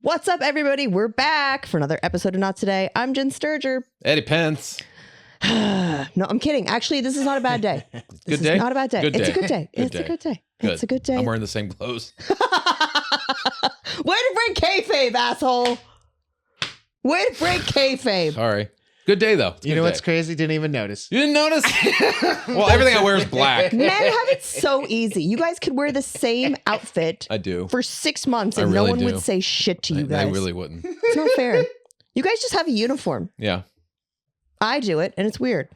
What's up, everybody? We're back for another episode of Not Today. I'm Jen Sturger. Eddie Pence. No, I'm kidding. Actually, this is not a bad day. This is not a bad day. Good It's day. a good day. Good It's day. a good day. Good. It's a good day. I'm wearing the same clothes. Way to break kayfabe, asshole. Way to break kayfabe. Sorry. Good day, though. It's a You good know what's day. crazy? Didn't even notice. You didn't notice? Well, everything I wear is black. Men have it so easy. You guys could wear the same outfit I do. for 6 months I and no really one do. would say shit to you I guys. really wouldn't. It's not fair. You guys just have a uniform. Yeah. I do it, and it's weird.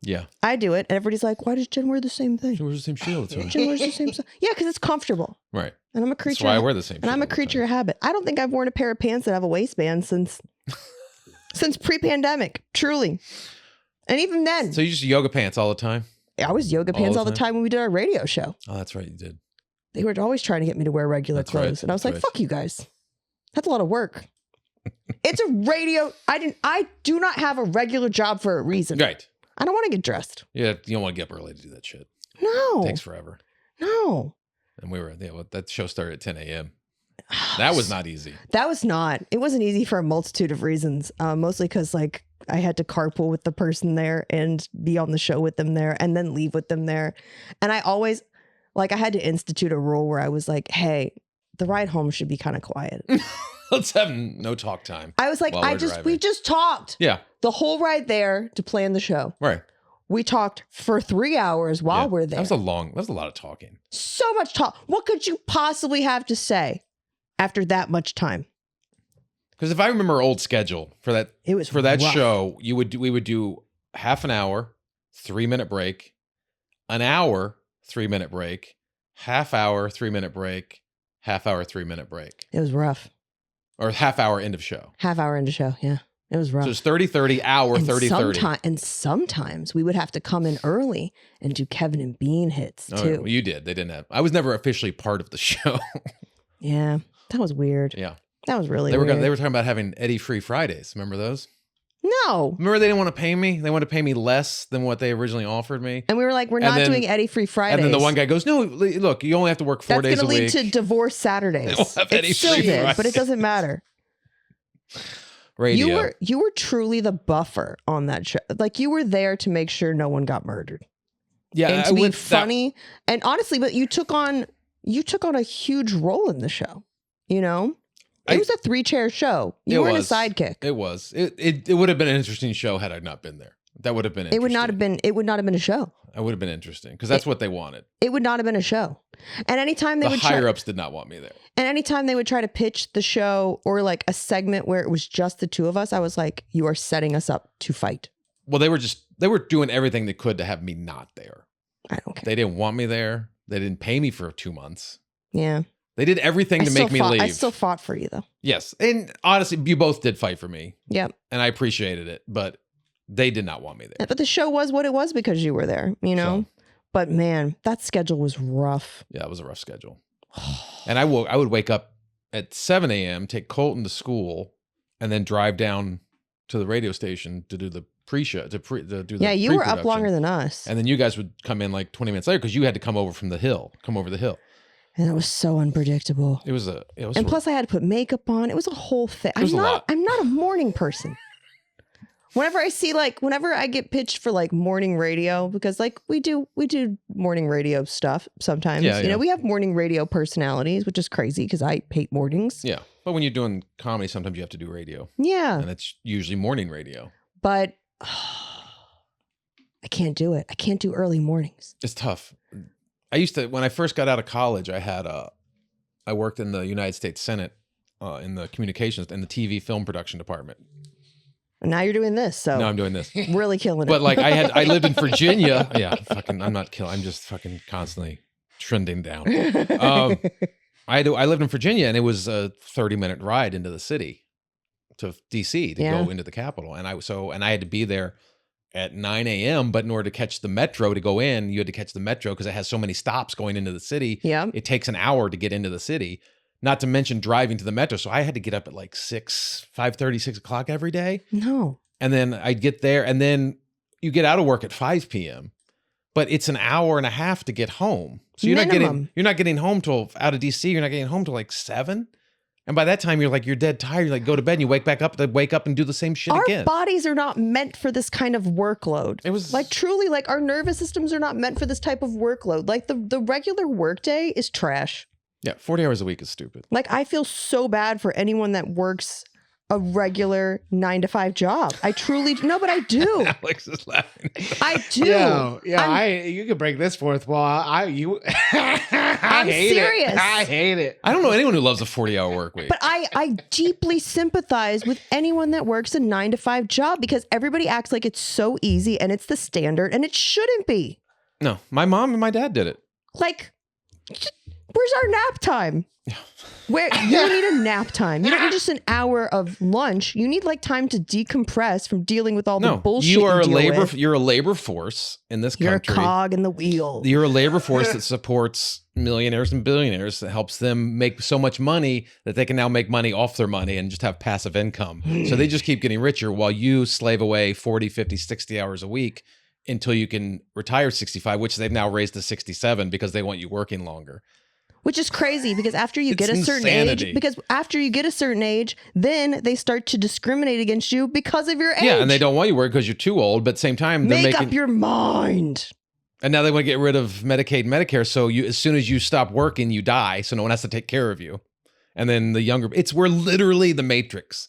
Yeah. I do it, and everybody's like, why does Jen wear the same thing? She wears the same shit all the time. Jen wears the same stuff. Yeah, because it's comfortable. Right. And I'm a That's creature. why I wear the same and shit I'm a all the creature time. of habit. I don't think I've worn a pair of pants that have a waistband since pre-pandemic. Truly. And even then, So you just yoga pants all the time? I was yoga all pants the all the time when we did our radio show. Oh, that's right. You did. They were always trying to get me to wear regular That's right, clothes. And I was that's like, right. fuck you guys. That's a lot of work. It's a radio. I do not have a regular job for a reason. Right. I don't want to get dressed. Yeah. You don't want to get up early to do that shit. No. It takes forever. No. And we were, that show started at 10 a.m. That was not easy. That was not. It wasn't easy for a multitude of reasons. Mostly because like I had to carpool with the person there and be on the show with them there and then leave with them there. And I always I had to institute a rule where I was like, hey, the ride home should be kind of quiet. Let's have no talk time. I was like, while we're driving. we just talked Yeah. the whole ride there to plan the show. Right. We talked for 3 hours while Yeah. we're there. That was a lot of talking. So much talk. What could you possibly have to say after that much time? Because if I remember our old schedule for that It was that rough. show, we would do half an hour, 3-minute break, an hour, 3-minute break, half hour, 3-minute break, half hour, 3-minute break, It was rough. or half hour end of show. Half hour into show. Yeah. It was rough. So it's 30-30, hour, 30-30. And sometimes we would have to come in early and do Kevin and Bean hits Oh, too. well, you did. They didn't have. I was never officially part of the show. Yeah, that was weird. Yeah, That was really they were weird. they were talking about having Eddie free Fridays. Remember those? No. Remember they didn't want to pay me. They wanted to pay me less than what they originally offered me. And we were like, we're And not then- doing Eddie Free Fridays. And then the one guy goes, "No, look, you only have to work 4 That's days a going to week." lead to divorce Saturdays. They won't have Eddie It still Free did, but it Fridays. doesn't matter. Radio. You were truly the buffer on that show. Like you were there to make sure no one got murdered. Yeah, And I to be would- funny. And honestly, but you took on a huge role in the show. You know? It was a 3-chair show. You weren't a sidekick. It was. It would have been an interesting show had I not been there. That would have been interesting. It would not have been a show. It would have been interesting because that's what they wanted. It would not have been a show. And anytime they The would higher ups did not want me there. and anytime they would try to pitch the show or like a segment where it was just the two of us, I was like, you are setting us up to fight. Well, they were doing everything they could to have me not there. I don't care. They didn't want me there. They didn't pay me for 2 months. Yeah. They did everything to make me leave. I still fought for you though. Yes. And honestly, you both did fight for me. Yep. And I appreciated it, but they did not want me there. But the show was what it was because you were there, you know? So- But man, that schedule was rough. Yeah, it was a rough schedule. And I would wake up at 7 a.m., take Colton to school, and then drive down to the radio station to do the pre-show, to do the Yeah, you were up pre-production. longer than us. And then you guys would come in like 20 minutes later because you had to come over the hill. And it was so unpredictable. And plus I had to put makeup on. It was a whole thing. It was a lot. I'm not a morning person. Whenever I get pitched for like morning radio, because like we do morning radio stuff sometimes. Yeah, You yeah. know, we have morning radio personalities, which is crazy because I hate mornings. Yeah. But when you're doing comedy, sometimes you have to do radio. Yeah. And it's usually morning radio. But I can't do it. I can't do early mornings. It's tough. When I first got out of college, I worked in the United States Senate in the communications and the TV film production department. And now you're doing this. So Now I'm doing this. really killing it. But like I lived in Virginia. Yeah, I'm not killing. I'm just fucking constantly trending down. I lived in Virginia, and it was a 30-minute ride into the city to DC to Yeah. go into the Capitol, and I had to be there at 9 a.m. But in order to catch the metro to go in, you had to catch the metro because it has so many stops going into the city. Yeah. It takes an hour to get into the city. Not to mention driving to the metro. So I had to get up at like 5:30, 6 o'clock every day. No. And then I'd get there, and then you get out of work at 5 p.m. But it's an hour and a half to get home. So you're Minimum. not getting home till out of DC. You're not getting home till like 7. And by that time, you're dead tired. You're like, go to bed and you wake up and do the same shit again. Our bodies are not meant for this kind of workload. It was like truly like our nervous systems are not meant for this type of workload. Like the regular workday is trash. Yeah, 40 hours a week is stupid. Like I feel so bad for anyone that works a regular 9-to-5 job. I truly no, but I do. Alex is laughing. I do. Yeah, you can break this fourth wall. I'm serious. I hate it. I don't know anyone who loves a 40-hour work week. But I deeply sympathize with anyone that works a 9-to-5 job because everybody acts like it's so easy and it's the standard and it shouldn't be. No, my mom and my dad did it. Like, where's our nap time? Where you don't need a nap time. You don't need just an hour of lunch. You need like time to decompress from dealing with all the bullshit. You're a labor force in this country. You're a cog in the wheel. You're a labor force that supports millionaires and billionaires, that helps them make so much money that they can now make money off their money and just have passive income. So they just keep getting richer while you slave away 40, 50, 60 hours a week until you can retire 65, which they've now raised to 67 because they want you working longer. Which is crazy because after you get a certain insanity. age, then they start to discriminate against you because of your age. Yeah, and they don't want you to work because you're too old, but at the same time, they're Make up your mind. And now they want to get rid of Medicaid and Medicare, so as soon as you stop working, you die, so no one has to take care of you. And then we're literally the Matrix.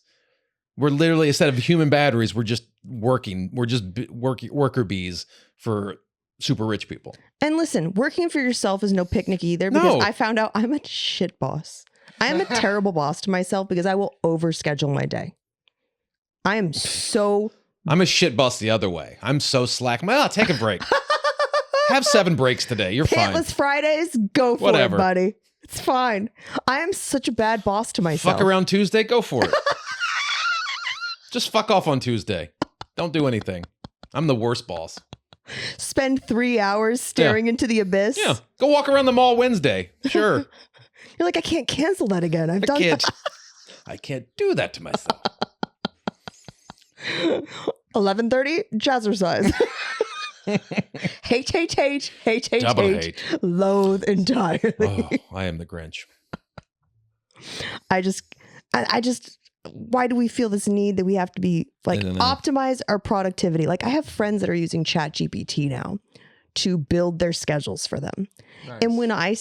We're literally, instead of human batteries, we're just worker bees for super rich people. And listen, working for yourself is no picnic either because No. I found out I'm a shit boss. I am a terrible boss to myself because I will overschedule my day. I'm a shit boss the other way. I'm so slack. Take a break. Have 7 breaks today. You're fine. Pantless Fridays, go for Whatever. it, buddy. It's fine. I am such a bad boss to myself. Fuck around Tuesday, go for it. Just fuck off on Tuesday. Don't do anything. I'm the worst boss. Spend 3 hours staring into the abyss. Yeah. Go walk around the mall Wednesday. Sure. You're like, I can't cancel that again. I've done that. I can't do that to myself. 11:30, jazzercise. hate, Double hate. Loathe entirely. Oh, I am the Grinch. I just, why do we feel this need that we have to be like optimize our productivity? Like I have friends that are using ChatGPT now to build their schedules for them. Nice. And when I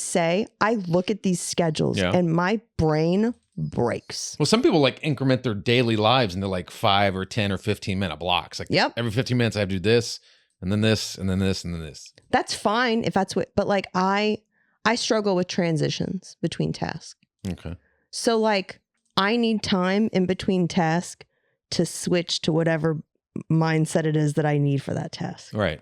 look at these schedules and my brain breaks. Well, some people like increment their daily lives into like 5 or 10 or 15 minute blocks. Like every 15 minutes I have to do this and then this and then this and then this. That's fine if that's what, but like I struggle with transitions between tasks. Okay. So like I need time in between tasks to switch to whatever mindset it is that I need for that task. Right.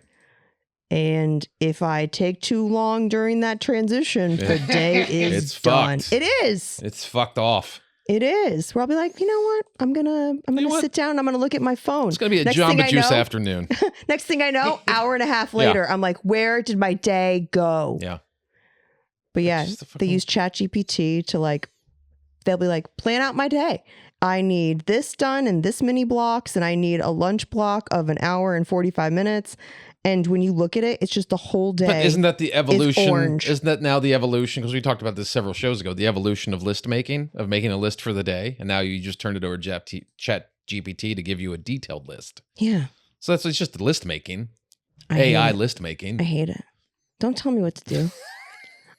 And if I take too long during that transition, the day is done. Fucked. It is. It's fucked off. It is. Where I'll be like, you know what? I'm gonna sit down. I'm gonna look at my phone. It's gonna be a Jamba Juice afternoon. Next thing I know, hour and a half later, I'm like, where did my day go? Yeah. But yeah, they use ChatGPT to like, they'll be like, plan out my day. I need this done in this many blocks, and I need a lunch block of an hour and 45 minutes. And when you look at it, it's just the whole day. But isn't that the evolution? Orange. Isn't that now the evolution? Because we talked about this several shows ago. The evolution of list making, of making a list for the day, and now you just turned it over to Chat GPT to give you a detailed list. Yeah. So it's just list making, AI list making. I hate it. Don't tell me what to do.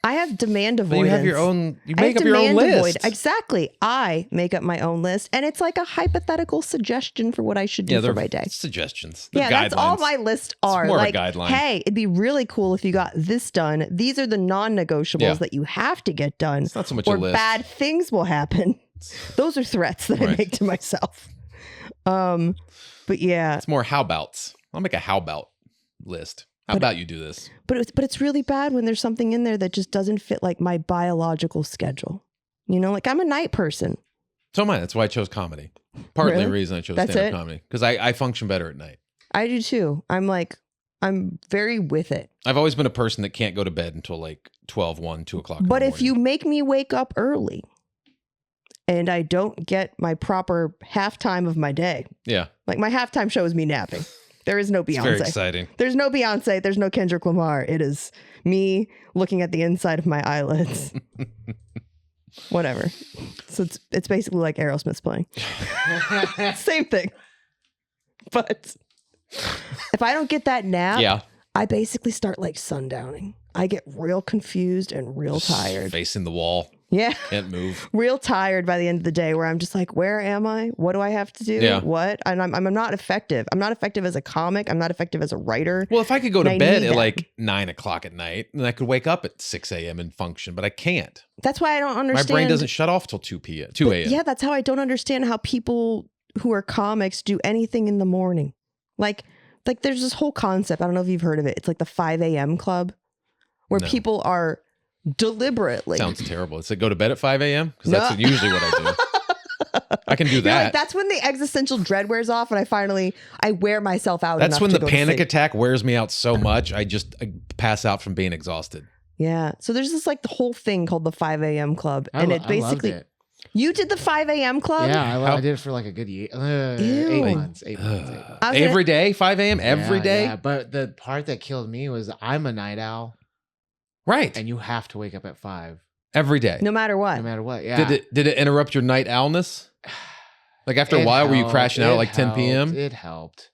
I have demand avoidance. But you have your own. You make up your own list. Exactly. I make up my own list, and it's like a hypothetical suggestion for what I should do for my day. Suggestions. They're that's all my lists are. It's more like, of a guideline. Hey, it'd be really cool if you got this done. These are the non-negotiables that you have to get done. It's not so much or a list. Bad things will happen. Those are threats that I make to myself. But yeah, it's more how abouts. I'll make a how about list. How about you do this? But it's really bad when there's something in there that just doesn't fit like my biological schedule. You know, like I'm a night person. So am I. That's why I chose comedy. Partly the reason I chose stand-up comedy. Because I function better at night. I do too. I'm very with it. I've always been a person that can't go to bed until like 12, 1, 2 o'clock. But if you make me wake up early and I don't get my proper halftime of my day. Yeah. Like my halftime show is me napping. There is no Beyonce. It's very exciting. There's no Beyonce. There's no Kendrick Lamar. It is me looking at the inside of my eyelids. Whatever. So it's basically like Aerosmith's playing. Same thing. But if I don't get that nap, Yeah. I basically start like sundowning. I get real confused and real tired. Facing the wall. Yeah. Can't move. Real tired by the end of the day where I'm just like, where am I? What do I have to do? Yeah. What? And I'm not effective. I'm not effective as a comic. I'm not effective as a writer. Well, if I could go And to I bed need at that. like 9 o'clock at night, then I could wake up at 6 a.m. and function, but I can't. That's why I don't My understand. brain doesn't shut off till 2 p.m. 2 a.m. Yeah, that's how I don't understand how people who are comics do anything in the morning. Like there's this whole concept. I don't know if you've heard of it. It's like the 5 a.m. club where No. people are deliberately. Sounds terrible. It's like go to bed at 5 a.m. because No. that's usually what I do. I can do You're that. like, that's when the existential dread wears off and I wear myself out. That's enough when to the go to panic sleep. attack wears me out so much, I pass out from being exhausted. Yeah. So there's this like the whole thing called the 5 a.m. club. And it basically, I loved it. you did the 5 a.m. club? Yeah, How- I did it for like a good year. Ew. 8 months. 8 months. 8 months. I was gonna- Every day, 5 a.m. every Yeah, day. yeah, but the part that killed me was I'm a night owl, Right. and you have to wake up at 5, Every day. No matter what. no matter what. Yeah. Did it interrupt your night owlness? Like after a while, were you crashing out at like 10 p.m.? It helped.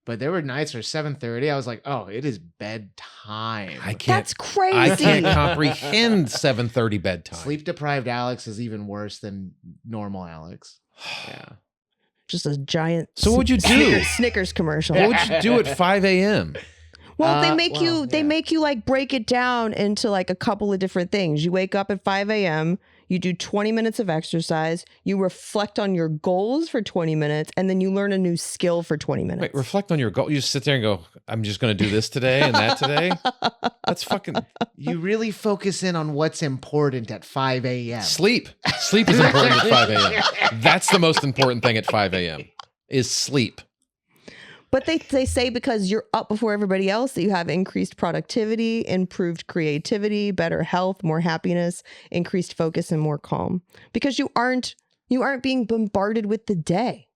But there were nights where 7:30, I was like, oh, it is bedtime. I can't. That's crazy. I can't comprehend 7:30 bedtime. Sleep deprived Alex is even worse than normal Alex. Yeah. Just a giant So what would you do? Snickers commercial. What would you do at 5 a.m.? Well, they make well, they yeah. make you like break it down into like a couple of different things. You wake up at 5 a.m., you do 20 minutes of exercise, you reflect on your goals for 20 minutes, and then you learn a new skill for 20 minutes. Wait, reflect on your goal. You just sit there and go, I'm just going to do this today and that today. That's fucking You really focus in on what's important at 5 a.m. sleep. Sleep is important at 5 a.m. That's the most important thing at 5 a.m. is sleep. But they say because you're up before everybody else that you have increased productivity, improved creativity, better health, more happiness, increased focus, and more calm. Because you aren't being bombarded with the day.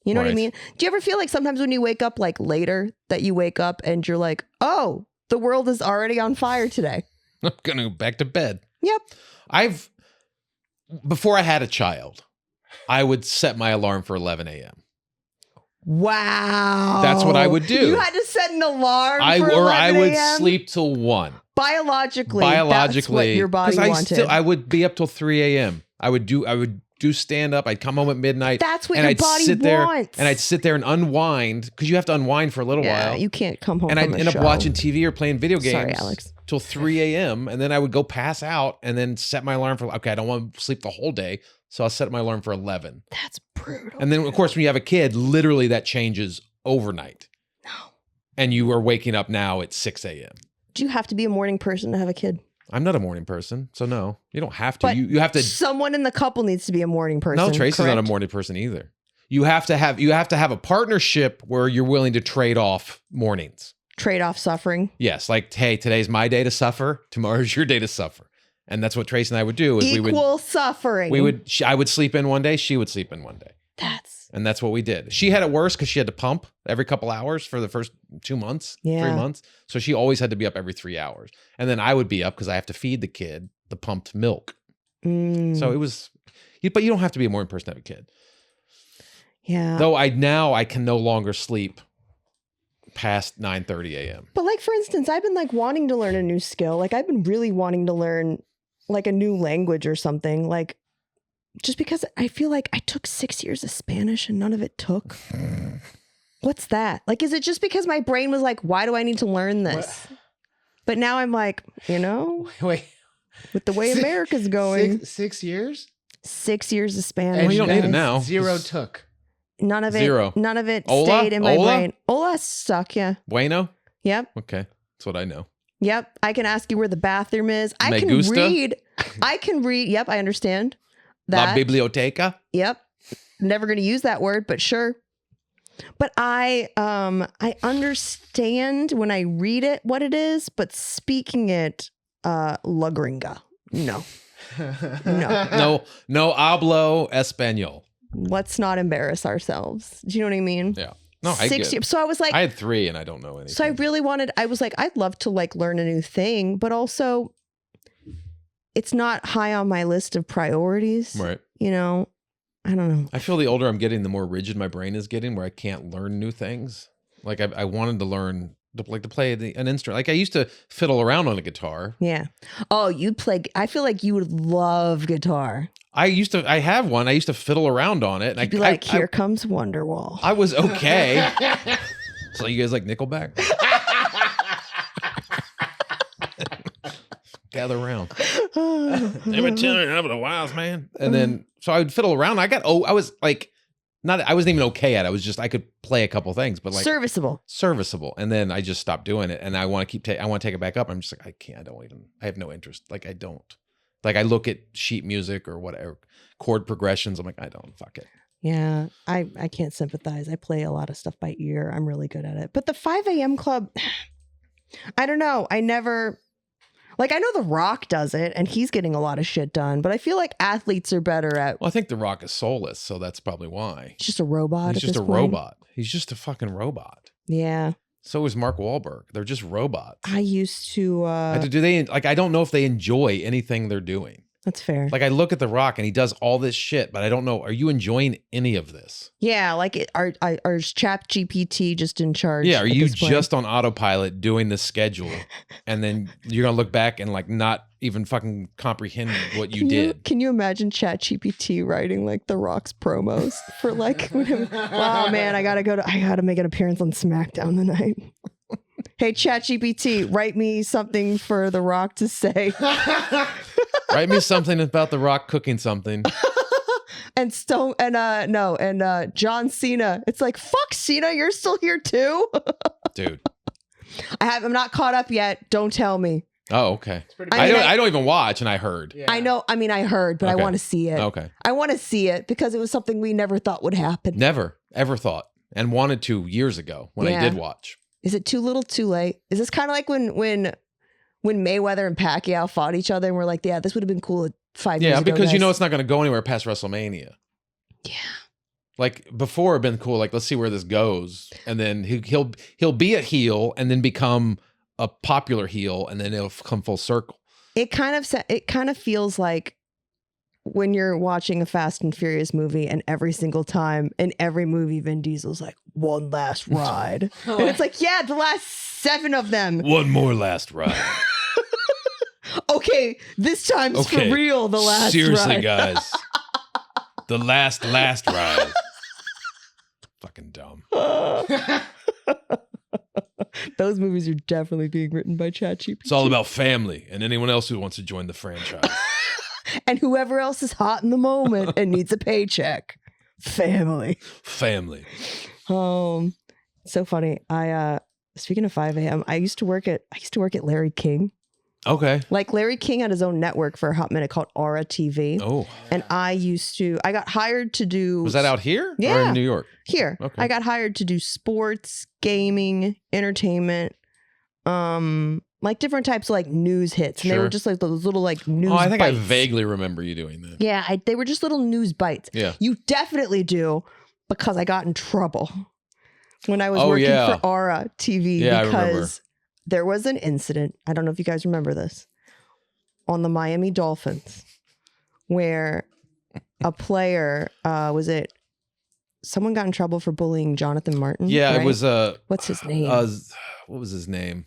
You know what I Right. mean? Do you ever feel like sometimes when you wake up like later that you wake up and you're like, oh, the world is already on fire today? I'm going to go back to bed. Yep. Before I had a child, I would set my alarm for 11 a.m. Wow. That's what I would do. You had to set an alarm for I 11 would a.m.? sleep till 1. Biologically, that's what your body 'cause wanted. I would be up till 3 a.m. I would do stand up. I'd come home at midnight. That's what and your I'd body sit there wants. and I'd sit there and unwind because you have to unwind for a little yeah, while. you can't come home And from I'd a end show. up watching TV or playing video games. Sorry, Alex. Till 3 a.m. And then I would go pass out and then set my alarm for, okay, I don't want to sleep the whole day. So I'll set my alarm for 11. That's brutal. And then, of course, when you have a kid, literally that changes overnight. No. And you are waking up now at 6 a.m. Do you have to be a morning person to have a kid? I'm not a morning person. So no, you don't have to. But You have to. Someone in the couple needs to be a morning person. No, Tracy's not a correct? morning person either. You have to have a partnership where you're willing to trade off mornings. Trade off suffering. Yes, like, hey, today's my day to suffer. Tomorrow's your day to suffer. And that's what Tracy and I would do. Is Equal suffering. I would sleep in one day. She would sleep in one day. And that's what we did. She had it worse because she had to pump every couple hours for the first 2 months, 3 Yeah. months. So she always had to be up every 3 hours. And then I would be up because I have to feed the kid the pumped milk. Mm, So it was, but you don't have to be a morning person to have a kid. yeah. Though I can no longer sleep past 9:30 a.m. But like, for instance, I've been like wanting to learn a new skill. Like I've been really wanting to learn like a new language or something. Like just because I feel like I took 6 years of Spanish and none of it took. What's that? Like, is it just because my brain was like, why do I need to learn this? But now I'm like, Wait. with the way America's going, 6 years? 6 years of Spanish. Well, you don't need it guys. now. Zero took. None of it. Zero. None of it Hola? stayed in my Hola? brain. Hola stuck. Yeah. Bueno? Yep. Okay. That's what I know. Yep. I can ask you where the bathroom is. I Me can gusta? read. I can read. Yep. I understand that. La biblioteca? Yep. Never going to use that word, but sure. But I understand when I read it what it is, but speaking it, la gringa. No. No hablo español. Let's not embarrass ourselves. Do you know what I mean? Yeah. No, I 6 get it. years. So I was like, I had 3 and I don't know anything. so I really wanted, I was like, I'd love to like learn a new thing, but also it's not high on my list of priorities. Right. You know, I don't know. I feel the older I'm getting, the more rigid my brain is getting, where I can't learn new things. Like I wanted to learn to play an instrument. Like I used to fiddle around on a guitar. Yeah. Oh, you'd play. I feel like you would love guitar. I have one. I used to fiddle around on it. And You'd be like, here comes Wonderwall. I was okay. So you guys like Nickelback? Gather around. Never telling you the wise man. And then so I would fiddle around. I was like, I wasn't even okay at it. I could play a couple things, but like serviceable. And then I just stopped doing it. And I want to take it back up. I'm just like, I can't. I have no interest. Like I don't. Like I look at sheet music or whatever chord progressions. I'm like, I don't. Fuck it. Yeah, I can't sympathize. I play a lot of stuff by ear. I'm really good at it. But the 5 a.m. club, I don't know. I never. Like, I know The Rock does it, and he's getting a lot of shit done, but I feel like athletes are better at... Well, I think The Rock is soulless, so that's probably why. He's just a robot. He's just a robot. He's just a fucking robot. Yeah. So is Mark Wahlberg. They're just robots. I used to... I don't know if they enjoy anything they're doing. That's fair. Like, I look at The Rock, and he does all this shit, but I don't know, are you enjoying any of this? Yeah, like, is ChatGPT just in charge? Yeah, are you just on autopilot doing the schedule, and then you're going to look back and, like, not even fucking comprehend what you did? Can you imagine ChatGPT writing, like, The Rock's promos for, like, wow, man, I got to make an appearance on SmackDown tonight. Hey, ChatGPT, write me something for The Rock to say. Write me something about The Rock cooking something. And John Cena. It's like, fuck Cena, you're still here too? Dude. I'm not caught up yet. Don't tell me. Oh, okay. I don't even watch, and I heard. Yeah. I heard, but okay. I want to see it. Okay. I want to see it because it was something we never thought would happen. Never, ever thought. And wanted to years ago when I did watch. Is it too little, too late? Is this kind of like when Mayweather and Pacquiao fought each other and we're like, yeah, this would have been cool 5 years ago. Yeah, because guys. it's not going to go anywhere past WrestleMania. Yeah. Like before, it'd been cool. Like, let's see where this goes, and then he'll be a heel and then become a popular heel, and then it'll come full circle. It kind of feels like when you're watching a Fast and Furious movie, and every single time in every movie, Vin Diesel's like, one last ride. And it's like, yeah, the last 7 of them. One more last ride. Okay, this time's for real, the last Seriously, ride. guys. The last ride. Fucking dumb. Those movies are definitely being written by ChatGPT. It's all about family and anyone else who wants to join the franchise. And whoever else is hot in the moment and needs a paycheck. Family. So funny. Speaking of 5 a.m., I used to work at Larry King. Okay. Like Larry King had his own network for a hot minute called Aura TV. Oh. And I got hired to do... Was that out here? Yeah. Or in New York? Here. Okay. I got hired to do sports, gaming, entertainment, like different types of like news hits. And they were just like those little like news bites. I think I vaguely remember you doing that. Yeah, they were just little news bites. Yeah. You definitely do, because I got in trouble when I was working for Aura TV because there was an incident. I don't know if you guys remember this on the Miami Dolphins where a player, someone got in trouble for bullying Jonathan Martin. Yeah, right? It was what's his name? What was his name?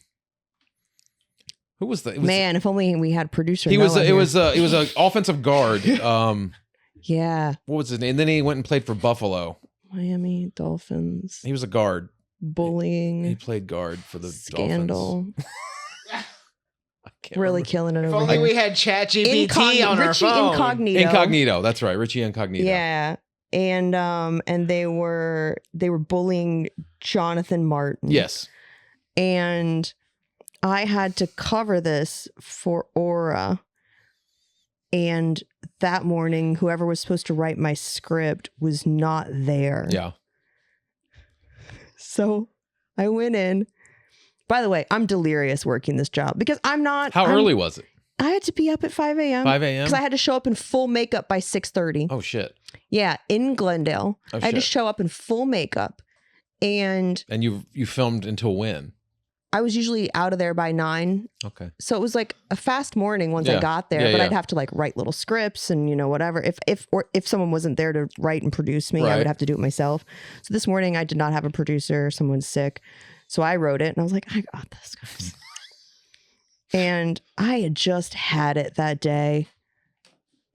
Who was the man? If only we had producer. He was an offensive guard. Yeah. What was his name? And then he went and played for Buffalo. Miami Dolphins. He was a guard. Bullying. He played guard for the scandal. Dolphins. Really killing it over here. If only we had ChatGPT on our phone. Incognito. That's right. Richie Incognito. Yeah. And they were bullying Jonathan Martin. Yes. And I had to cover this for Aura. And that morning, whoever was supposed to write my script was not there. Yeah. So I went in. By the way, I'm delirious working this job because I'm not. How early was it? I had to be up at 5 a.m. 5 a.m.? Because I had to show up in full makeup by 6:30. Oh, shit. Yeah, in Glendale. I had to show up in full makeup. And you filmed until when? I was usually out of there by 9. Okay. So it was like a fast morning once I got there, but I'd have to like write little scripts and, you know, whatever. If someone wasn't there to write and produce me, I would have to do it myself. So this morning I did not have a producer. Someone's sick. So I wrote it and I was like, I got this, guys. And I had just had it that day.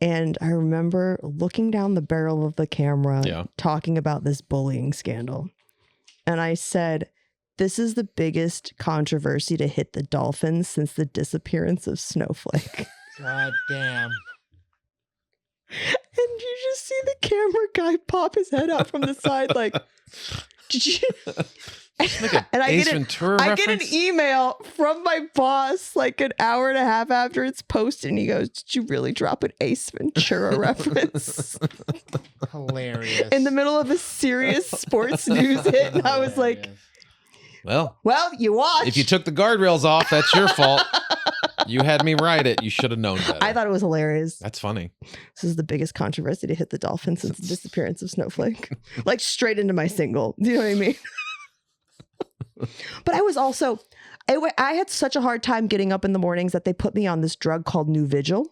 And I remember looking down the barrel of the camera, talking about this bullying scandal. And I said, this is the biggest controversy to hit the Dolphins since the disappearance of Snowflake. God damn. And you just see the camera guy pop his head out from the side like, did you... And Ace Ventura I get an email from my boss like an hour and a half after it's posted, and he goes, did you really drop an Ace Ventura reference? Hilarious. In the middle of a serious sports news hit, and I was like, well, you watched. If you took the guardrails off, that's your fault. You had me write it. You should have known better. I thought it was hilarious. That's funny. This is the biggest controversy to hit the Dolphins since the disappearance of Snowflake. Like straight into my single. Do you know what I mean? But I was also, I had such a hard time getting up in the mornings that they put me on this drug called New Vigil.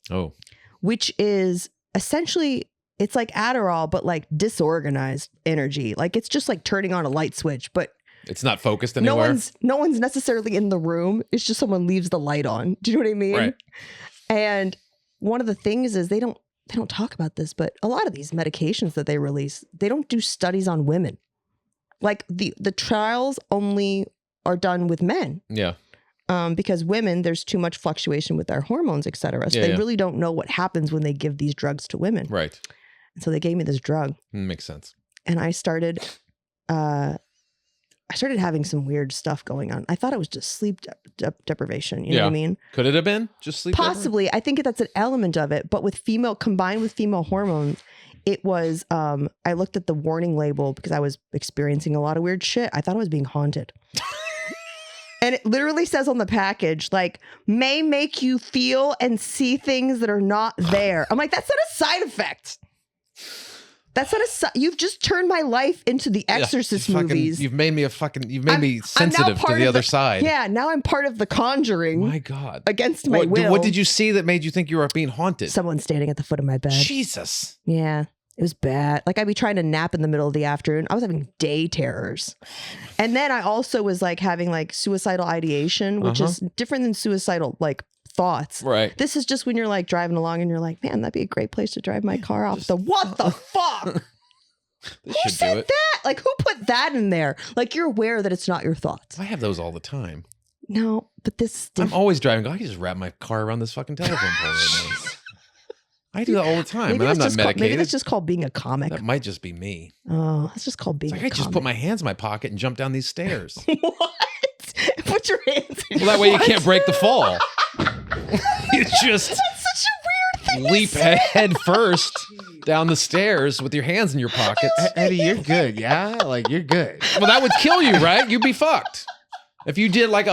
Oh. Which is essentially, it's like Adderall, but like disorganized energy. Like it's just like turning on a light switch, but it's not focused anywhere. No one's necessarily in the room. It's just someone leaves the light on. Do you know what I mean? Right. And one of the things is they don't talk about this, but a lot of these medications that they release, they don't do studies on women. Like the trials only are done with men. Yeah. Because women, there's too much fluctuation with their hormones, et cetera. So they really don't know what happens when they give these drugs to women. Right. And so they gave me this drug. Makes sense. And I started having some weird stuff going on. I thought it was just sleep deprivation. You know what I mean? Could it have been just sleep Possibly. I think that's an element of it. But combined with female hormones, it was, I looked at the warning label because I was experiencing a lot of weird shit. I thought I was being haunted. And it literally says on the package, like, may make you feel and see things that are not there. I'm like, that's not a side effect. That's not you've just turned my life into the Exorcist movies. You've made me sensitive to the other side. Yeah, now I'm part of the Conjuring. My God. Against my will. What did you see that made you think you were being haunted? Someone standing at the foot of my bed. Jesus. Yeah. It was bad. Like I'd be trying to nap in the middle of the afternoon. I was having day terrors. And then I also was like having like suicidal ideation, which is different than suicidal like thoughts. Right. This is just when you're like driving along and you're like, man, that'd be a great place to drive my car off. What the fuck? Who said that? Like who put that in there? Like you're aware that it's not your thoughts. I have those all the time. No, but this I'm always driving. I can just wrap my car around this fucking telephone pole right now. I do that all the time, and I'm not medicated. Maybe that's just called being a comic. That might just be me. Oh, that's just called being a comic. I just put my hands in my pocket and jump down these stairs. What? Put your hands in that way you can't break the fall. You just that's such a weird thing leap head first down the stairs with your hands in your pockets. Eddie, you're good, yeah? Like, you're good. Well, that would kill you, right? You'd be fucked. If you did like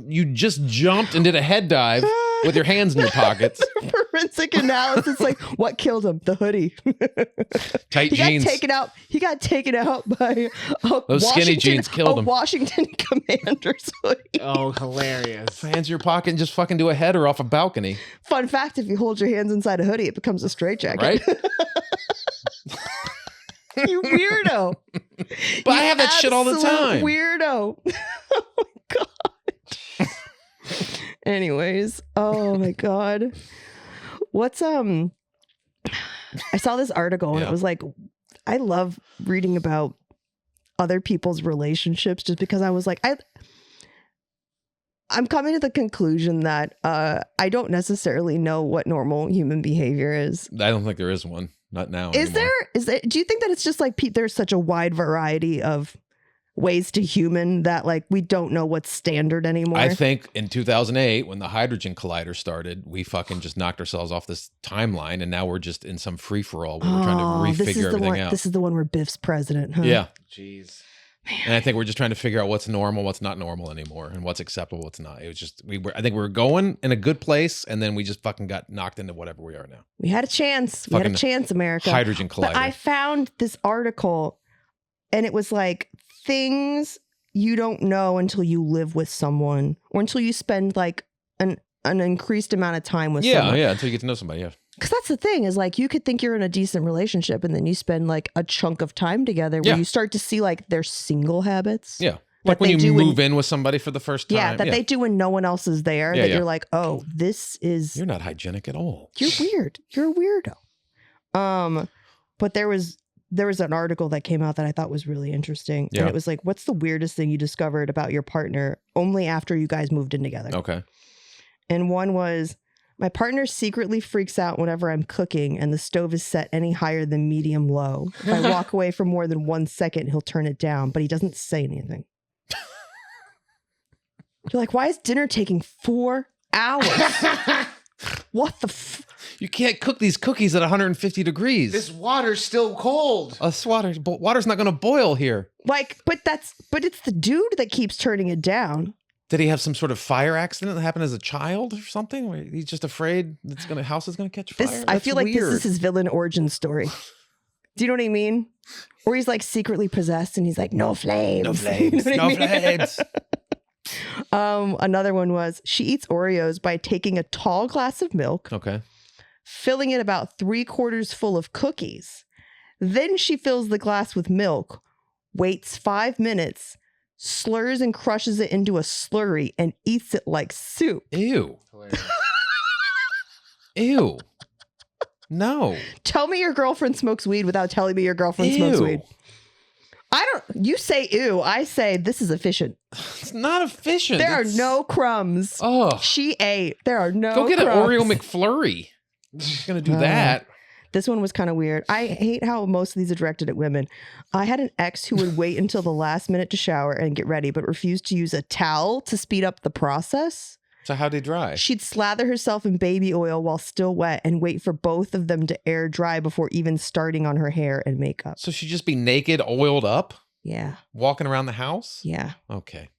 you just jumped and did a head dive with your hands in your pockets. Forensic analysis, like what killed him? The hoodie. Tight jeans. He got taken out by those skinny jeans killed him. Washington Commander's hoodie. Oh, hilarious! Hands in your pocket and just fucking do a header off a balcony. Fun fact: if you hold your hands inside a hoodie, it becomes a straitjacket. Right. You weirdo. But I have that shit all the time. Weirdo. Oh my God. Anyways, oh my God. What's I saw this article and it was like, I love reading about other people's relationships just because I was like, I'm coming to the conclusion that I don't necessarily know what normal human behavior is. I don't think there is one. Not now. Is there? Do you think that it's just like there's such a wide variety of ways to human that like we don't know what's standard anymore? I think in 2008 when the hydrogen collider started, we fucking just knocked ourselves off this timeline, and now we're just in some free for all where we're trying to refigure everything out. This is the one where Biff's president, huh? Yeah. Jeez. Man. And I think we're just trying to figure out what's normal, what's not normal anymore, and what's acceptable, what's not. It was just I think we were going in a good place, and then we just fucking got knocked into whatever we are now. We had a chance. We had a chance, America. Hydrogen collider. But I found this article, and it was like things you don't know until you live with someone or until you spend like an increased amount of time with someone. Yeah, until you get to know somebody, yeah. Because that's the thing is like you could think you're in a decent relationship and then you spend like a chunk of time together where you start to see like their single habits. Yeah. Like when you move in with somebody for the first time. Yeah, they do when no one else is there. That you're like, oh, this is... You're not hygienic at all. You're weird. You're a weirdo. But there was an article that came out that I thought was really interesting. Yeah. And it was like, what's the weirdest thing you discovered about your partner only after you guys moved in together? Okay. And one was, my partner secretly freaks out whenever I'm cooking and the stove is set any higher than medium low. If I walk away for more than 1 second, he'll turn it down, but he doesn't say anything. You're like, why is dinner taking 4 hours? What the You can't cook these cookies at 150 degrees. This water's still cold. Water's not going to boil here. Like, but it's the dude that keeps turning it down. Did he have some sort of fire accident that happened as a child or something? Where he's just afraid house is going to catch fire? I feel like this is his villain origin story. Do you know what I mean? Or he's like secretly possessed and he's like, no flames. No flames. You know No flames. Another one was she eats Oreos by taking a tall glass of milk, Okay. filling it about 3/4 full of cookies. Then she fills the glass with milk, waits 5 minutes, slurs and crushes it into a slurry and eats it like soup. Ew. Ew. No. Tell me your girlfriend smokes weed without telling me your girlfriend smokes weed. You say ew, I say this is efficient. It's not efficient. There are no crumbs. Oh. She ate. There are no Go get crumbs. an Oreo McFlurry. She's going to do that. This one was kind of weird. I hate how most of these are directed at women. I had an ex who would wait until the last minute to shower and get ready, but refused to use a towel to speed up the process. So how'd he dry? She'd slather herself in baby oil while still wet and wait for both of them to air dry before even starting on her hair and makeup. So she'd just be naked, oiled up? Yeah. Walking around the house? Yeah. Okay.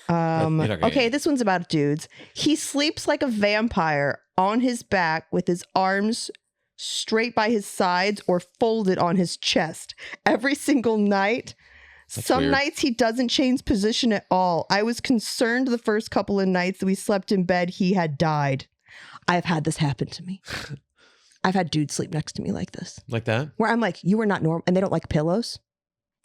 Okay, this one's about dudes. He sleeps like a vampire on his back with his arms straight by his sides or folded on his chest every single night. That's Some weird. nights he doesn't change position at all. I was concerned the first couple of nights that we slept in bed he had died. I've had this happen to me. I've had dudes sleep next to me like this. Like that? Where I'm like, you are not normal. And they don't like pillows.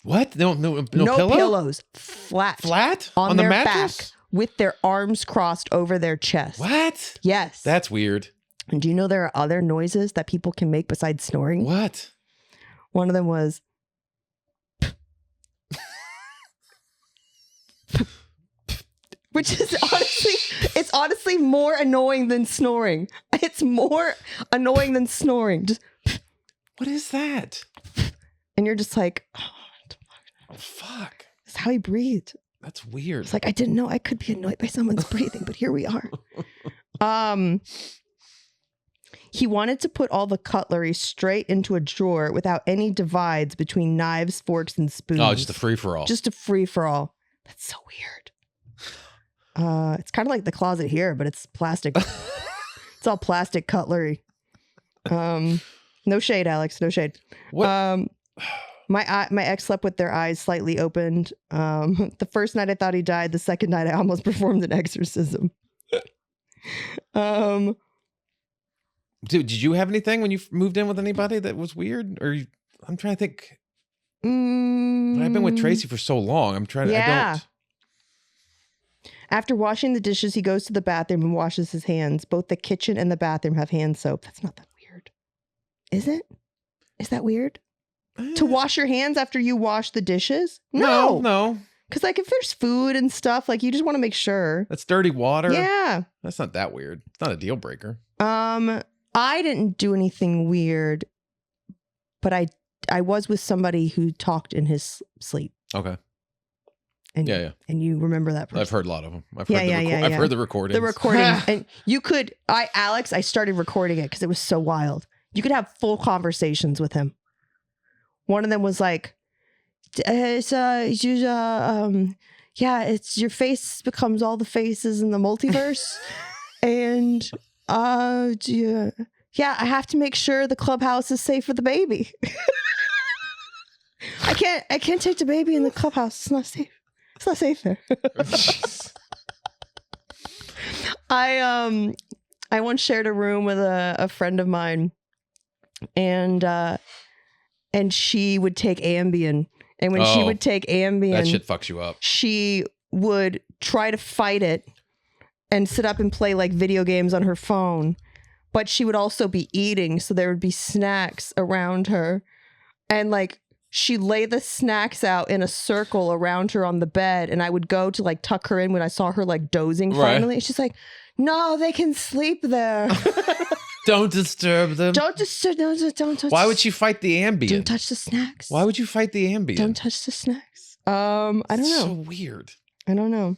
What? No No pillow? pillows. Flat. Flat? On the their mattress? back with their arms crossed over their chest. What? Yes. That's weird. And do you know there are other noises that people can make besides snoring? What? One of them was... Which is honestly more annoying than snoring. It's more annoying than snoring. Just, What is that? and you're just like, Oh, fuck. that's how he breathed. That's weird. It's like, I didn't know I could be annoyed by someone's breathing, but here we are. He wanted to put all the cutlery straight into a drawer without any divides between knives, forks, and spoons. Oh, just a free-for-all. Just a free-for-all. That's so weird. It's kind of like the closet here, but it's plastic. It's all plastic cutlery. No shade, Alex. No shade. What? My ex slept with their eyes slightly opened. The first night I thought he died. The second night I almost performed an exorcism. Dude, did you have anything when you moved in with anybody that was weird? I'm trying to think. I've been with Tracy for so long. I'm trying to. Yeah. I don't. After washing the dishes, he goes to the bathroom and washes his hands. Both the kitchen and the bathroom have hand soap. That's not that weird. Is it? Is that weird? To wash your hands after you wash the dishes? No. Because like if there's food and stuff, like you just want to make sure. That's dirty water. Yeah. That's not that weird. It's not a deal breaker. I didn't do anything weird, but I was with somebody who talked in his sleep. Okay. And, Yeah. And you remember that person. I've heard a lot of them. I've Yeah. heard the recordings. The recording. And you could, Alex, I started recording it because it was so wild. You could have full conversations with him. One of them was like, it's your face becomes all the faces in the multiverse. And I have to make sure the clubhouse is safe for the baby. I can't take the baby in the clubhouse. It's not safe. It's not safe there. I once shared a room with a friend of mine, and she would take Ambien, and when she would take Ambien, that shit fucks you up. She would try to fight it and sit up and play like video games on her phone, but she would also be eating, so there would be snacks around her, and like she'd lay the snacks out in a circle around her on the bed, and I would go to like tuck her in when I saw her like dozing finally. And she's like, no, they can sleep there. Don't disturb them. Don't disturb. Don't touch. Why would she fight the Ambien? Don't touch the snacks. Why would you fight the Ambien? Don't touch the snacks. I don't know. So weird. I don't know.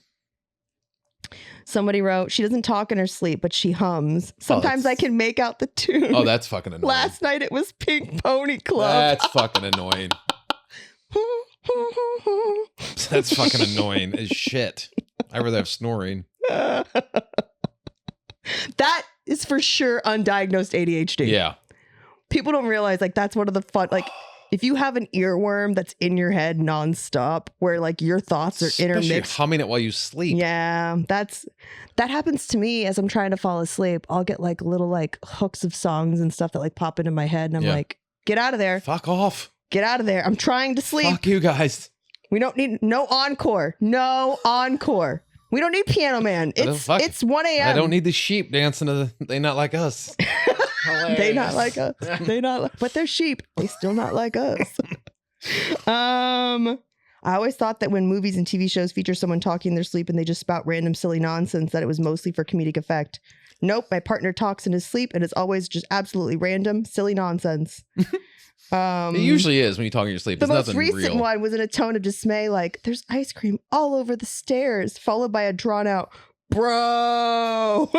Somebody wrote, she doesn't talk in her sleep, but she hums. Sometimes I can make out the tune. Oh, that's fucking annoying. Last night it was Pink Pony Club. That's fucking annoying. That's fucking annoying as shit. I rather have snoring. That is for sure undiagnosed ADHD. Yeah. People don't realize like that's one of the fun, like if you have an earworm that's in your head nonstop where like your thoughts are Especially intermixed. humming it while you sleep. Yeah, that happens to me as I'm trying to fall asleep. I'll get like little like hooks of songs and stuff that like pop into my head, and I'm like, get out of there. Fuck off. Get out of there. I'm trying to sleep. Fuck you guys. We don't need no encore. No encore. We don't need Piano Man. It's 1 a.m. I don't need the sheep dancing to the They Not Like Us. They not like us. But they're sheep. They still not like us. I always thought that when movies and TV shows feature someone talking in their sleep and they just spout random silly nonsense, that it was mostly for comedic effect. Nope, my partner talks in his sleep and it's always just absolutely random, silly nonsense. It usually is when you talk in your sleep. The It's most nothing recent real. one was in a tone of dismay, like, there's ice cream all over the stairs, followed by a drawn out, bro.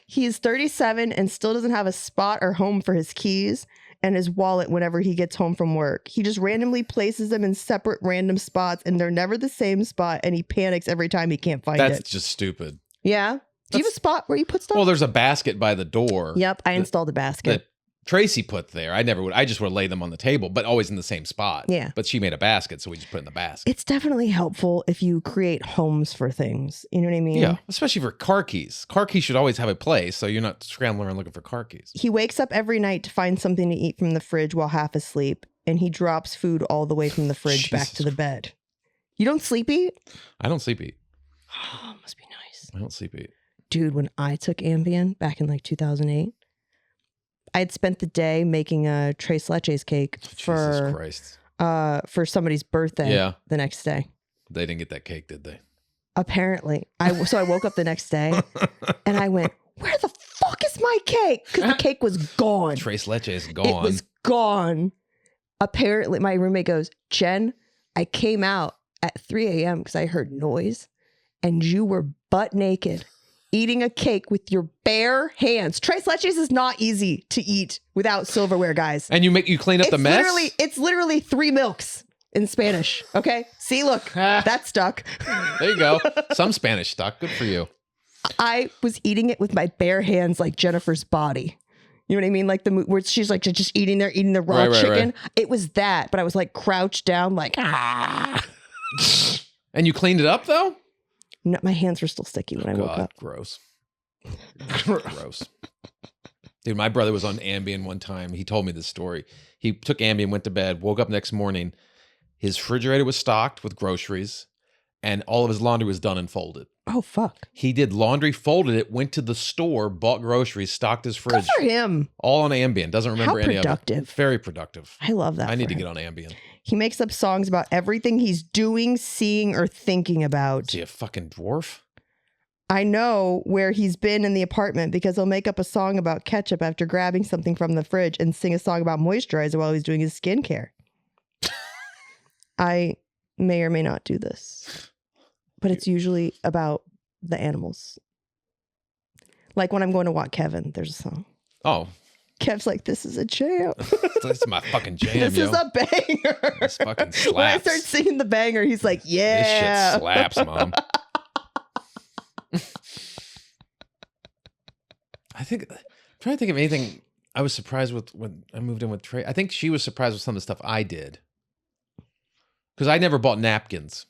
He is 37 and still doesn't have a spot or home for his keys and his wallet whenever he gets home from work. He just randomly places them in separate random spots and they're never the same spot, and he panics every time he can't find it. That's just stupid. Yeah? Do you have a spot where you put stuff? Well, there's a basket by the door. Yep, I installed a basket. That Tracy put there. I never would. I just would lay them on the table, but always in the same spot. Yeah. But she made a basket, so we just put it in the basket. It's definitely helpful if you create homes for things. You know what I mean? Yeah, especially for car keys. Car keys should always have a place, so you're not scrambling around looking for car keys. He wakes up every night to find something to eat from the fridge while half asleep, and he drops food all the way from the fridge back to the bed. You don't sleep eat? I don't sleep eat. Oh, must be nice. I don't sleep eat. Dude, when I took Ambien back in like 2008, I had spent the day making a tres leches cake Jesus Christ. For somebody's birthday the next day. They didn't get that cake, did they? Apparently. So I woke up the next day and I went, where the fuck is my cake? Because the cake was gone. Tres leches gone. It was gone. Apparently, my roommate goes, Jen, I came out at 3 a.m. because I heard noise and you were butt naked eating a cake with your bare hands. Tres leches is not easy to eat without silverware, guys. And you clean up the mess? It's literally 3 milks in Spanish. Okay? See, look, that stuck. There you go. Some Spanish stuck. Good for you. I was eating it with my bare hands like Jennifer's body. You know what I mean? Like where she's like just eating the raw chicken. Right. It was that, but I was like crouched down like, ah. And you cleaned it up though? No, my hands were still sticky when I woke up. Gross. Gross. Dude, my brother was on Ambien one time. He told me this story. He took Ambien, went to bed, woke up next morning. His refrigerator was stocked with groceries, and all of his laundry was done and folded. Oh, fuck. He did laundry, folded it, went to the store, bought groceries, stocked his fridge. Good for him. All on Ambien. Doesn't remember any of it. Very productive. I love that. I need to get on Ambien. He makes up songs about everything he's doing, seeing, or thinking about. Is he a fucking dwarf? I know where he's been in the apartment because he'll make up a song about ketchup after grabbing something from the fridge and sing a song about moisturizer while he's doing his skincare. I may or may not do this, but it's usually about the animals. Like when I'm going to walk Kevin, there's a song. Oh. Kev's like, this is a jam. This is my fucking jam, This is a banger. This fucking slaps. When I start singing the banger, he's like, yeah. This shit slaps, Mom. I'm trying to think of anything I was surprised with when I moved in with Trey. I think she was surprised with some of the stuff I did. Because I never bought napkins.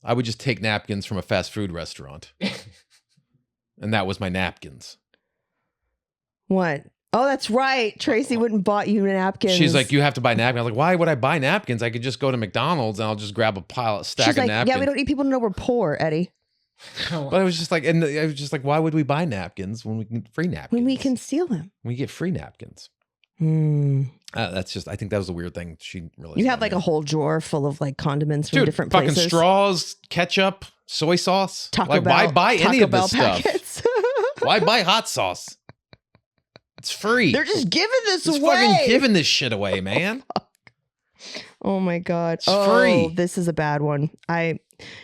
I would just take napkins from a fast food restaurant. And that was my napkins. What? Oh, that's right. Tracy wouldn't bought you napkins. She's like, you have to buy napkins. I was like, why would I buy napkins? I could just go to McDonald's and I'll just grab a stack She's of like, napkins. yeah, we don't need people to know we're poor, Eddie. But I was just like, and I was just like, why would we buy napkins when we can get free napkins? When we can steal them. We get free napkins. That's just, I think that was a weird thing. She really. You have like a whole drawer full of like condiments from Dude, different fucking places. straws, ketchup, soy sauce. Taco like, Bell, why buy any Taco of Bell this stuff? packets. Why buy hot sauce? It's free. They're just giving this Just away. fucking giving this shit away, man. Oh my God. It's free. This is a bad one.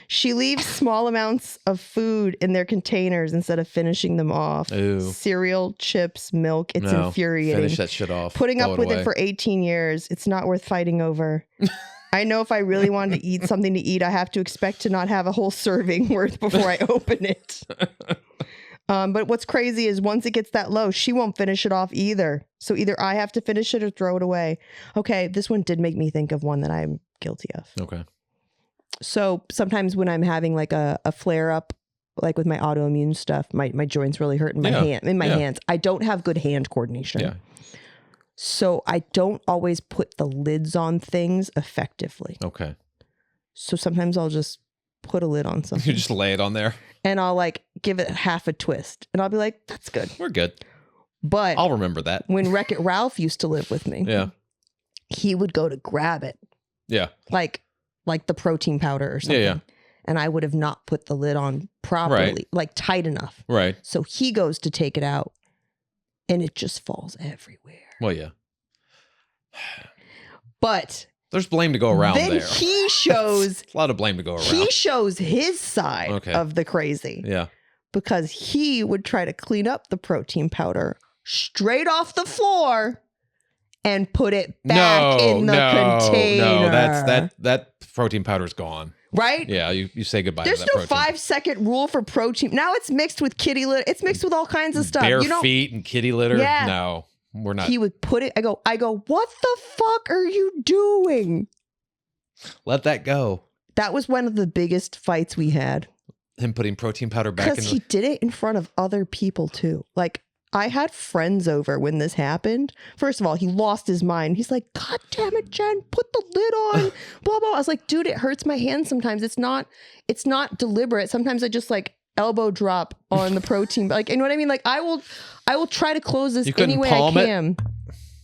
She leaves small amounts of food in their containers instead of finishing them off. Ooh. Cereal, chips, milk. It's infuriating. Finish that shit off. Putting Throw up with away. it for 18 years. It's not worth fighting over. I know if I really wanted to eat something to eat, I have to expect to not have a whole serving worth before I open it. But what's crazy is once it gets that low, she won't finish it off either. So either I have to finish it or throw it away. Okay, this one did make me think of one that I'm guilty of. Okay. So sometimes when I'm having like a flare up, like with my autoimmune stuff, my joints really hurt in my hands. I don't have good hand coordination. Yeah. So I don't always put the lids on things effectively. Okay. So sometimes I'll just put a lid on something. You just lay it on there. And I'll like give it half a twist. And I'll be like, that's good. We're good. But I'll remember that. when Wreck-It Ralph used to live with me, Yeah. he would go to grab it. Yeah. Like the protein powder or something. Yeah. And I would have not put the lid on properly, like tight enough. Right. So he goes to take it out and it just falls everywhere. Well, yeah. But there's blame to go around then there. He shows a lot of blame to go around. He shows his side of the crazy. Yeah. Because he would try to clean up the protein powder straight off the floor and put it back in the container. No, that protein powder's gone. Right? Yeah, you say goodbye There's to that no protein. 5-second rule for protein. Now it's mixed with kitty litter. It's mixed with all kinds of stuff. Bare feet and kitty litter? Yeah. No, we're not. He would put it, I go, what the fuck are you doing? Let that go. That was one of the biggest fights we had. Him putting protein powder back in Because he did it in front of other people too. Like, I had friends over when this happened. First of all, he lost his mind. He's like, God damn it, Jen, put the lid on. Blah, blah. I was like, dude, it hurts my hands sometimes. It's not deliberate. Sometimes I just like elbow drop on the protein. Like, you know what I mean? Like, I will try to close this any way I can.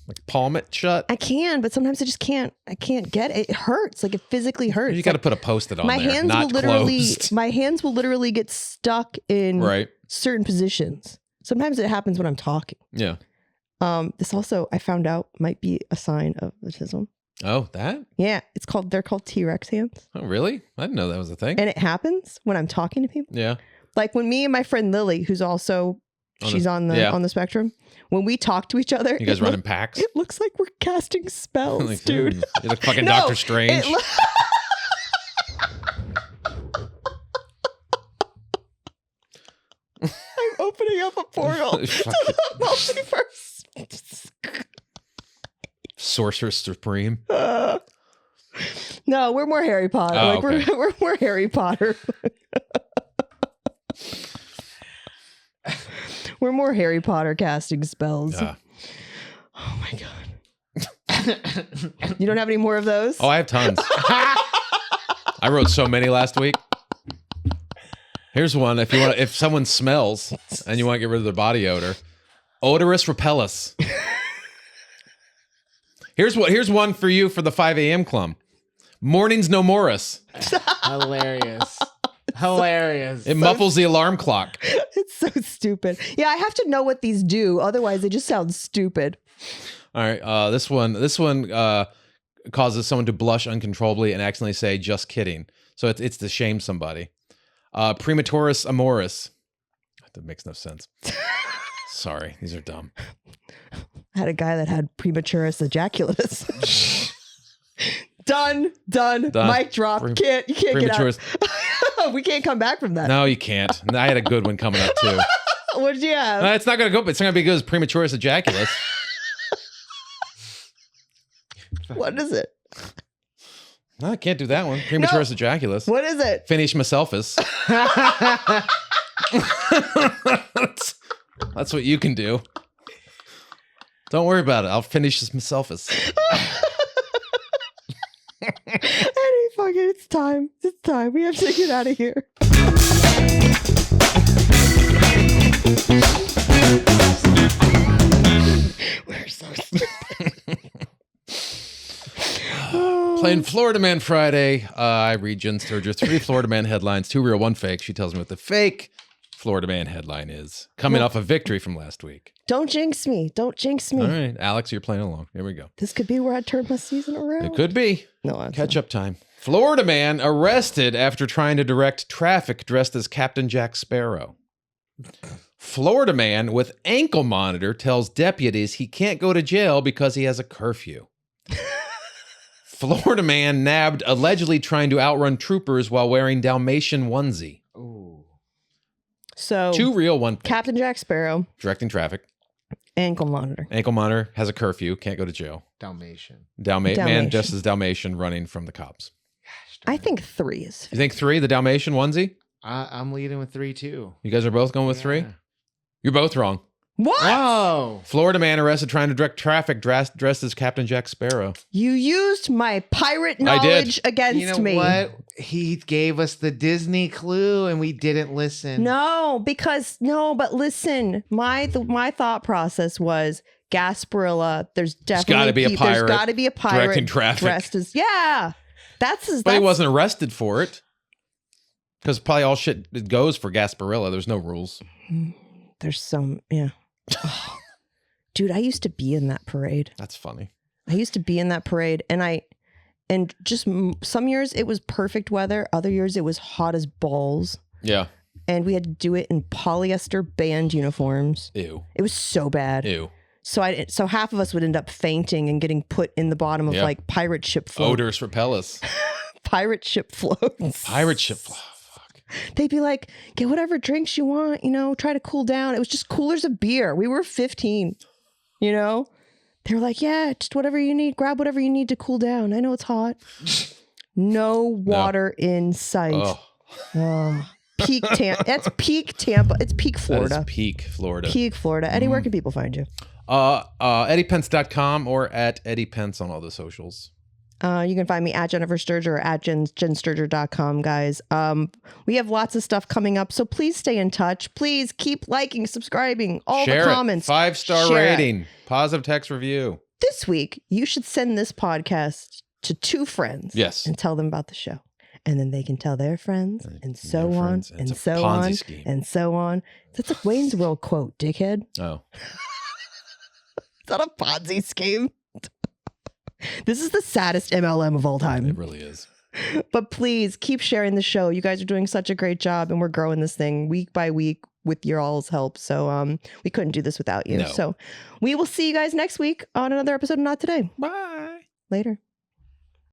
Like palm it shut? I can, but sometimes I just can't. I can't get it. It hurts. Like, it physically hurts. You got to put a Post-it on my there. hands not will literally closed. My hands will literally get stuck in certain positions. Sometimes it happens when I'm talking. Yeah. This also, I found out, might be a sign of autism. Oh, that? Yeah. They're called T-Rex hands. Oh, really? I didn't know that was a thing. And it happens when I'm talking to people. Yeah. Like when me and my friend Lily, who's also, she's on the spectrum. When we talk to each other. You guys run in packs? It looks like we're casting spells, like, dude. You're like fucking Doctor Strange. I'm opening up a portal to the multiverse. Sorcerer Supreme. No, we're more Harry Potter. Oh, like okay. we're more Harry Potter. We're more Harry Potter casting spells. Oh my God. You don't have any more of those? Oh, I have tons. I wrote so many last week. Here's one. If someone smells and you want to get rid of their body odor, odorous repellus. Here's one for you for the 5 a.m. club. Mornings no Morris. Hilarious. Hilarious. It muffles the alarm clock. It's so stupid. Yeah, I have to know what these do. Otherwise, they just sound stupid. All right. This one causes someone to blush uncontrollably and accidentally say, just kidding. So it's to shame somebody. Prematuris amoris. That makes no sense. Sorry. These are dumb. I had a guy that had prematurus ejaculatus. Done. Mic drop. You can't get out. We can't come back from that. No, you can't. I had a good one coming up too. What did you have? It's not going to go, but it's not going to be good as premature ejaculus. What is it? No, I can't do that one. Premature ejaculus. What is it? Finish myselfus. That's what you can do. Don't worry about it. I'll finish this myselfus. Eddie, fuck it. It's time. It's time. We have to get out of here. We're so stupid. Playing Florida Man Friday. I read Jen Sturger 3 Florida Man headlines, 2 real, 1 fake. She tells me what the fake Florida Man headline is. Coming off a victory from last week. Don't jinx me. Don't jinx me. All right, Alex, you're playing along. Here we go. This could be where I turn my season around. It could be. No, Catch up time. Florida man arrested after trying to direct traffic dressed as Captain Jack Sparrow. Florida man with ankle monitor tells deputies he can't go to jail because he has a curfew. Florida man nabbed allegedly trying to outrun troopers while wearing Dalmatian onesie. Ooh. So 2 real, 1 fake. Captain Jack Sparrow, Directing traffic. ankle monitor. Ankle monitor, has a curfew, can't go to jail. Dalmatian. Man Dalmatian. dressed as Dalmatian running from the cops. I think 3 is. You think 3, the Dalmatian onesie? I'm leading with 3 too. You guys are both going with 3? You're both wrong. What? Oh. Florida man arrested trying to direct traffic dressed as Captain Jack Sparrow. You used my pirate I did. knowledge against You know me. what? He gave us the Disney clue and we didn't listen. No, but listen, my thought process was Gasparilla. There's definitely gotta be a pirate There's got to be a pirate directing traffic. dressed as That's But he wasn't arrested for it. Because probably all shit goes for Gasparilla. There's no rules. There's some, yeah. Oh. Dude, I used to be in that parade. That's funny. I used to be in that parade, and just some years it was perfect weather. Other years it was hot as balls. Yeah. And we had to do it in polyester band uniforms. Ew. It was so bad. Ew. So half of us would end up fainting and getting put in the bottom of like pirate ship floats. Odorous repel us. Pirate ship floats. Pirate ship. Fuck. They'd be like, get whatever drinks you want, try to cool down. It was just coolers of beer. We were 15, They were like, yeah, just whatever you need. Grab whatever you need to cool down. I know it's hot. No water in sight. Oh. Peak Tampa. That's peak Tampa. It's peak Florida. That is peak Florida. Peak Florida. Eddie, where can people find you? EddiePence.com or at Eddie Pence on all the socials. You can find me at Jennifer Sturger or at jensturger.com, guys. We have lots of stuff coming up, so please stay in touch. Please keep liking, subscribing, all Share the comments. It. 5-star Share rating. it. Positive text review. This week, you should send this podcast to 2 friends. Yes. And tell them about the show. And then they can tell their friends, and so their on, friends. and It's a so Ponzi on, scheme. and so on. That's a Wayne's World quote, dickhead. Oh. Is that a Ponzi scheme? This is the saddest MLM of all time. It really is. But please keep sharing the show. You guys are doing such a great job, and we're growing this thing week by week with your all's help. So we couldn't do this without you. No. So we will see you guys next week on another episode of Not Today. Bye. Later.